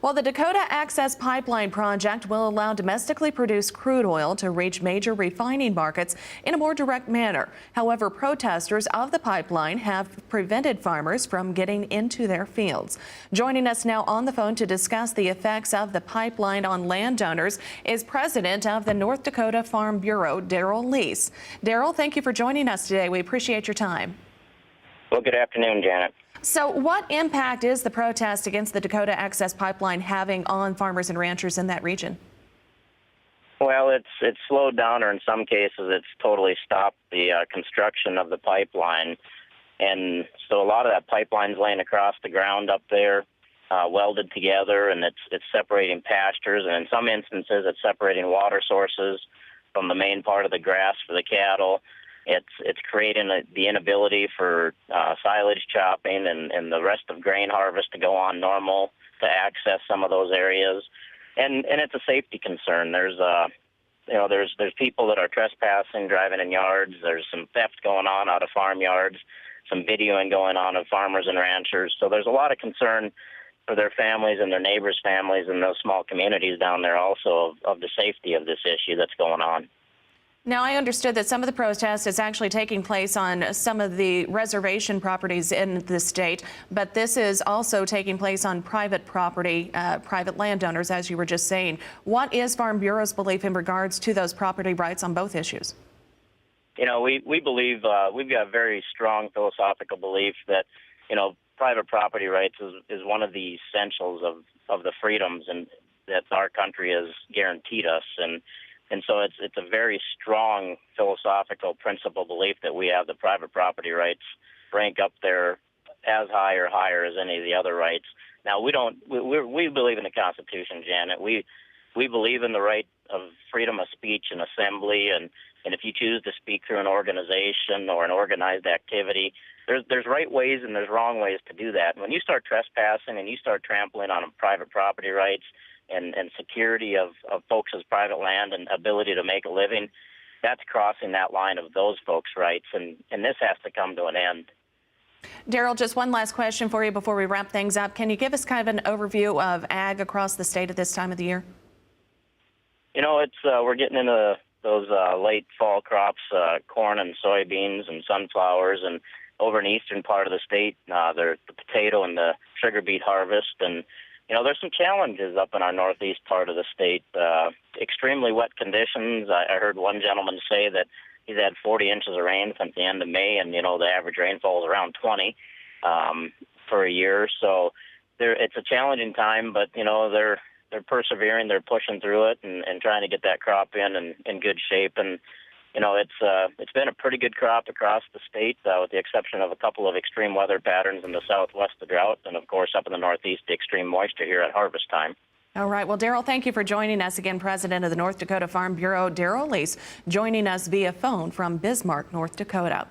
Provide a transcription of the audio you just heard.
Well, the Dakota Access Pipeline project will allow domestically produced crude oil to reach major refining markets in a more direct manner. However, protesters of the pipeline have prevented farmers from getting into their fields. Joining us now on the phone to discuss the effects of the pipeline on landowners is President of the North Dakota Farm Bureau, Daryl Lies. Daryl, thank you for joining us today. We appreciate your time. Well, good afternoon, Janet. So what impact is the protest against the Dakota Access Pipeline having on farmers and ranchers in that region? Well, it's slowed down, or in some cases it's totally stopped the construction of the pipeline. And so a lot of that pipeline's laying across the ground up there, welded together, and it's separating pastures, and in some instances it's separating water sources from the main part of the grass for the cattle. It's creating the inability for silage chopping and the rest of grain harvest to go on normal, to access some of those areas, and it's a safety concern. There's people that are trespassing, driving in yards. There's some theft going on out of farmyards, some videoing going on of farmers and ranchers. So there's a lot of concern for their families and their neighbors' families in those small communities down there also of the safety of this issue that's going on. Now, I understood that some of the protest is actually taking place on some of the reservation properties in the state, but this is also taking place on private property, private landowners, as you were just saying. What is Farm Bureau's belief in regards to those property rights on both issues? You know, we believe we've got a very strong philosophical belief that, private property rights is one of the essentials of the freedoms and that our country has guaranteed us. And so it's a very strong philosophical principle belief that we have the private property rights rank up there as high or higher as any of the other rights. Now, we believe in the Constitution, Janet. We believe in the right of freedom of speech and assembly, and if you choose to speak through an organization or an organized activity, there's right ways and there's wrong ways to do that. And when you start trespassing and you start trampling on private property rights and security of folks' private land and ability to make a living, that's crossing that line of those folks' rights, and this has to come to an end. Daryl, just one last question for you before we wrap things up. Can you give us kind of an overview of ag across the state at this time of the year? We're getting into those late fall crops, corn and soybeans and sunflowers, and over in the eastern part of the state, there's the potato and the sugar beet harvest, and there's some challenges up in our northeast part of the state. Extremely wet conditions. I heard one gentleman say that he's had 40 inches of rain since the end of May, and, the average rainfall is around 20 for a year. So it's a challenging time, but, they're persevering. They're pushing through it and trying to get that crop in good shape. And, it's been a pretty good crop across the state, with the exception of a couple of extreme weather patterns in the southwest, the drought, and, of course, up in the northeast, the extreme moisture here at harvest time. All right. Well, Daryl, thank you for joining us again. President of the North Dakota Farm Bureau, Daryl Lies, joining us via phone from Bismarck, North Dakota.